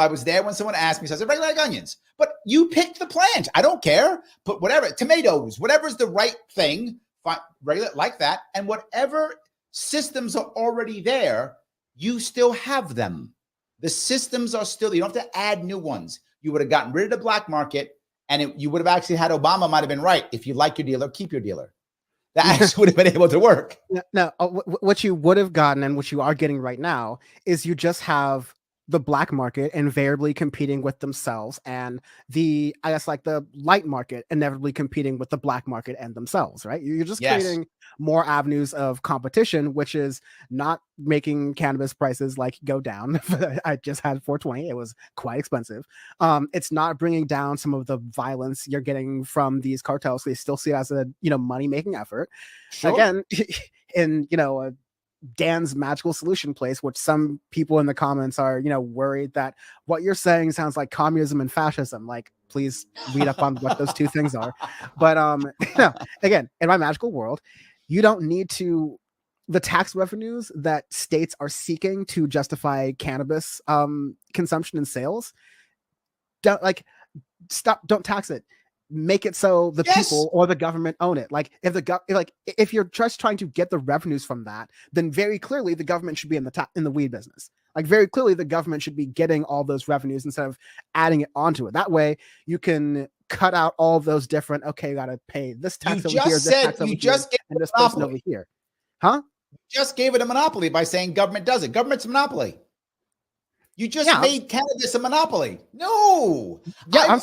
I was there when someone asked me, so I said, regular like onions. But you picked the plant. I don't care. Put whatever, tomatoes, whatever's the right thing, regular like that. And whatever systems are already there, you still have them. The systems are still, you don't have to add new ones. You would have gotten rid of the black market, and you would have actually had Obama might have been right. If you like your dealer, keep your dealer. That actually would have been able to work. No, what you would have gotten and what you are getting right now is you just have the black market invariably competing with themselves, and the, I guess, like the light market inevitably competing with the black market and themselves, right? You're just creating more avenues of competition, which is not making cannabis prices like go down. I just had 420. It was quite expensive. It's not bringing down some of the violence you're getting from these cartels. They still see it as a, money making effort. Sure. Again, in, Dan's magical solution place, which some people in the comments are, worried that what you're saying sounds like communism and fascism. Like, please read up on what those two things are. But no, again, in my magical world, you don't need to, the tax revenues that states are seeking to justify cannabis consumption and sales, don't tax it. Make it so the people or the government own it. Like if you're just trying to get the revenues from that, then very clearly the government should be in the weed business. Like very clearly the government should be getting all those revenues instead of adding it onto it. That way you can cut out all of those different, okay, you got to pay this tax over here, this tax over here, and this person over here. Huh? You just gave it a monopoly by saying government does it. Government's a monopoly. You just made cannabis a monopoly. No. Yeah,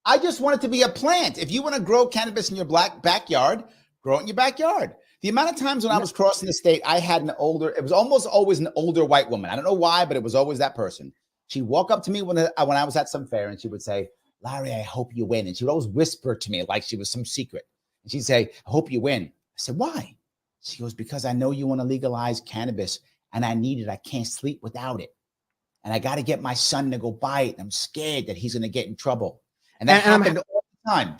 I just want it to be a plant. If you want to grow cannabis in your backyard, grow it in your backyard. The amount of times when I was crossing the state, I had it was almost always an older white woman. I don't know why, but it was always that person. She'd walk up to me when I was at some fair, and she would say, Larry, I hope you win. And she would always whisper to me like she was some secret. And she'd say, I hope you win. I said, why? She goes, because I know you want to legalize cannabis, and I need it. I can't sleep without it. And I got to get my son to go buy it. And I'm scared that he's going to get in trouble. And that happened all the time.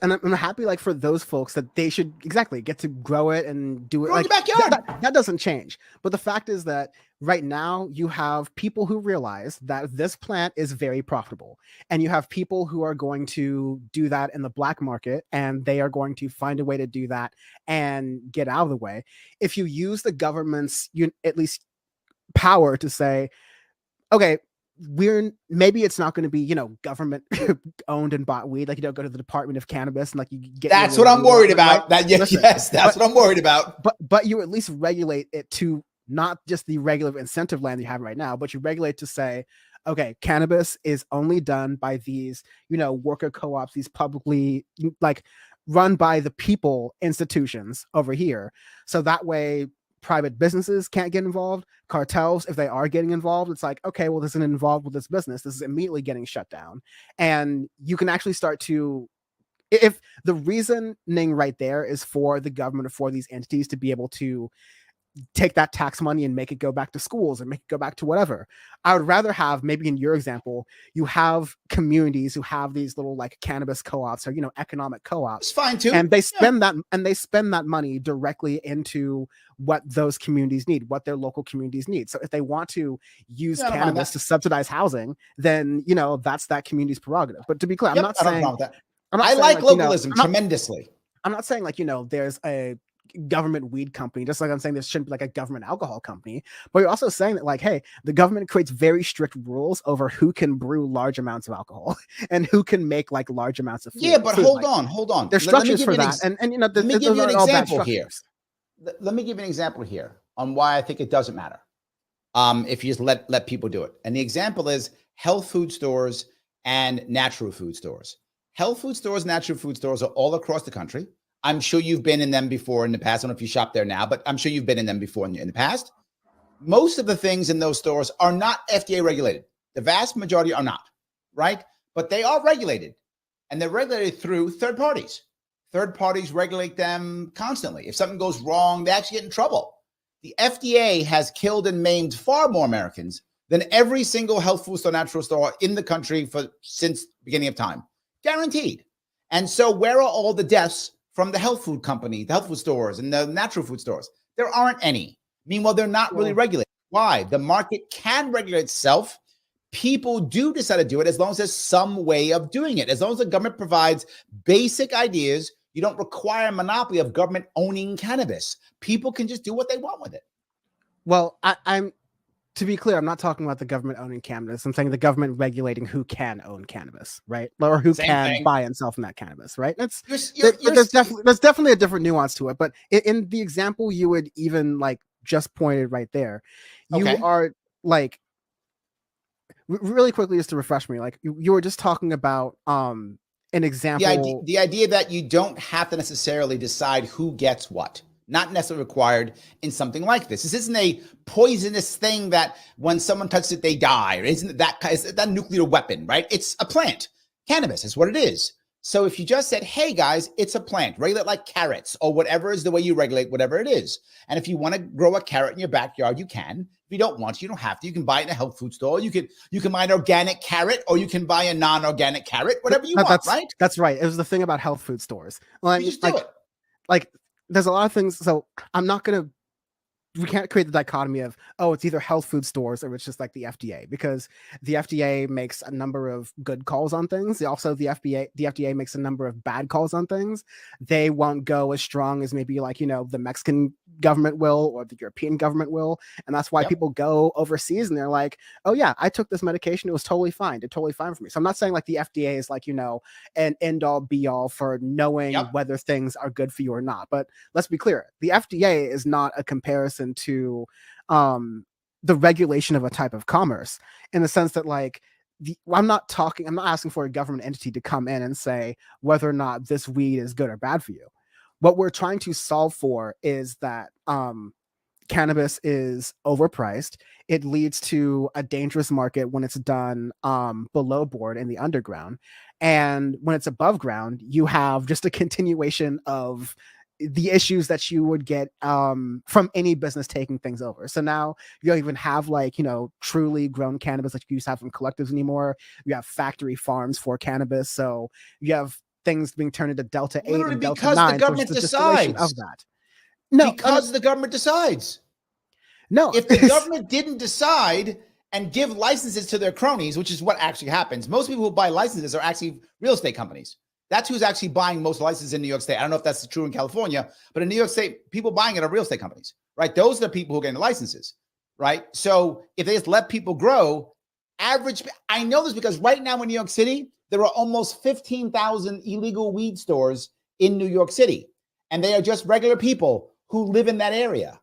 And I'm happy, like, for those folks that they should get to grow it and do it. Grow in your backyard. That doesn't change. But the fact is that right now you have people who realize that this plant is very profitable, and you have people who are going to do that in the black market, and they are going to find a way to do that and get out of the way. If you use the government's at least power to say, okay, maybe it's not going to be, government owned and bought weed. Like, you don't go to the Department of Cannabis and you get. That's what I'm worried about. Right? That's what I'm worried about. But you at least regulate it to not just the regular incentive land you have right now, but you regulate to say, okay, cannabis is only done by these, worker co-ops, these publicly run by the people institutions over here. So that way private businesses can't get involved. Cartels, if they are getting involved, it's like, okay, well, this isn't involved with this business. This is immediately getting shut down. And you can actually start to, if the reasoning right there is for the government or for these entities to be able to take that tax money and make it go back to schools or make it go back to whatever, I would rather have, maybe in your example, you have communities who have these little cannabis co-ops or economic co-ops. It's fine too. And they spend that money directly into what those communities need, what their local communities need. So if they want to use cannabis to subsidize housing, then that's that community's prerogative. But to be clear, I'm not saying I like localism tremendously. I'm not saying there's a government weed company, just like I'm saying there shouldn't be a government alcohol company, but you're also saying that hey, the government creates very strict rules over who can brew large amounts of alcohol and who can make large amounts of food. Yeah, but hold on. There's structures for that. Let me give you an example here. Let me give you an example here on why I think it doesn't matter. If you just let people do it. And the example is health food stores and natural food stores. Health food stores, natural food stores are all across the country. I'm sure you've been in them before in the past. I don't know if you shop there now, but I'm sure you've been in them before in the past. Most of the things in those stores are not FDA regulated. The vast majority are not, right? But they are regulated, and they're regulated through third parties. Third parties regulate them constantly. If something goes wrong, they actually get in trouble. The FDA has killed and maimed far more Americans than every single health food store, natural store in the country since the beginning of time. Guaranteed. And so where are all the deaths from the health food company, the health food stores and the natural food stores? There aren't any. Meanwhile, they're not really regulated. Why? The market can regulate itself people do decide to do it as long as there's some way of doing it. As long as the government provides basic ideas, you don't require a monopoly of government owning cannabis. People can just do what they want with it. Well, I'm to be clear, I'm not talking about the government owning cannabis. I'm saying the government regulating who can own cannabis, right? Or who Same can thing. buy and sell from that cannabis, right? That's There's there's definitely a different nuance to it. But in the example you would even like just pointed right there, you okay. are like really quickly just to refresh me, like you were just talking about an example. The idea that you don't have to necessarily decide who gets what, not necessarily required in something like this. This isn't a poisonous thing that when someone touches it, they die. Or isn't that a nuclear weapon, right? It's a plant. Cannabis is what it is. So if you just said, hey guys, it's a plant, regulate like carrots or whatever is the way you regulate whatever it is. And if you want to grow a carrot in your backyard, you can. If you don't want to, you don't have to. You can buy it in a health food store. You can buy an organic carrot or you can buy a non-organic carrot, whatever you want, right? That's right. It was the thing about health food stores. Well, you just do it. Like there's a lot of things. So we can't create the dichotomy of, oh, it's either health food stores or it's just like the FDA, because the FDA makes a number of good calls on things. Also, the FDA makes a number of bad calls on things. They won't go as strong as maybe like, the Mexican government will or the European government will. And that's why people go overseas and they're like, oh yeah, I took this medication. It was totally fine. It's totally fine for me. So I'm not saying like the FDA is like, an end all be all for knowing whether things are good for you or not. But let's be clear. The FDA is not a comparison to the regulation of a type of commerce, in the sense that like I'm not asking for a government entity to come in and say whether or not this weed is good or bad for you. What we're trying to solve for is that cannabis is overpriced. It leads to a dangerous market when it's done below board in the underground. And when it's above ground, you have just a continuation of the issues that you would get from any business taking things over. So now you don't even have like, truly grown cannabis like you used to have from collectives anymore. You have factory farms for cannabis. So you have things being turned into Delta 8 and Delta 9. The government decides of that. No, because the government decides. No, if the government didn't decide and give licenses to their cronies, which is what actually happens. Most people who buy licenses are actually real estate companies. That's who's actually buying most licenses in New York State. I don't know if that's true in California, but in New York State, people buying it are real estate companies, right? Those are the people who are getting the licenses, right? So if they just let people grow, I know this because right now in New York City, there are almost 15,000 illegal weed stores in New York City. And they are just regular people who live in that area,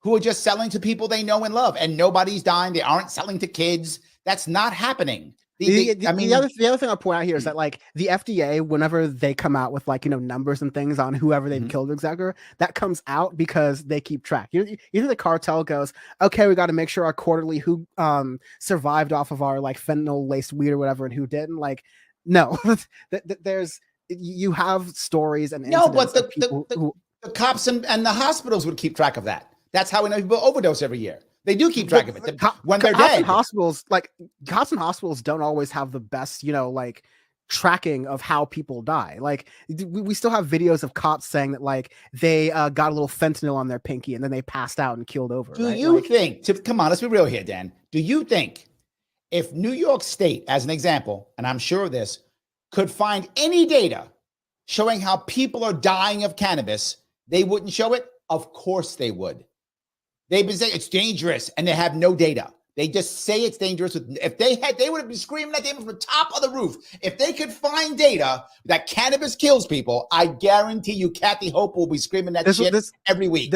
who are just selling to people they know and love, and nobody's dying. They aren't selling to kids. That's not happening. The other thing I'll point out here is that like the FDA, whenever they come out with like, numbers and things on whoever they've killed, exactly, that comes out because they keep track. Either the cartel goes, okay, we got to make sure our quarterly who survived off of our like fentanyl laced weed or whatever and who didn't. Like, no, you have stories and but the cops and the hospitals would keep track of that. That's how we know people overdose every year. They do keep track of it when they're dead. Cops and hospitals don't always have the best, like tracking of how people die. Like we still have videos of cops saying that like they got a little fentanyl on their pinky and then they passed out and keeled over. Do you think? Come on, let's be real here, Dan. Do you think if New York State, as an example, and I'm sure of this, could find any data showing how people are dying of cannabis, they wouldn't show it? Of course they would. They've been saying it's dangerous and they have no data. They just say it's dangerous. If they had, they would have been screaming at them from the top of the roof. If they could find data that cannabis kills people, I guarantee you Kathy Hope will be screaming that shit every week.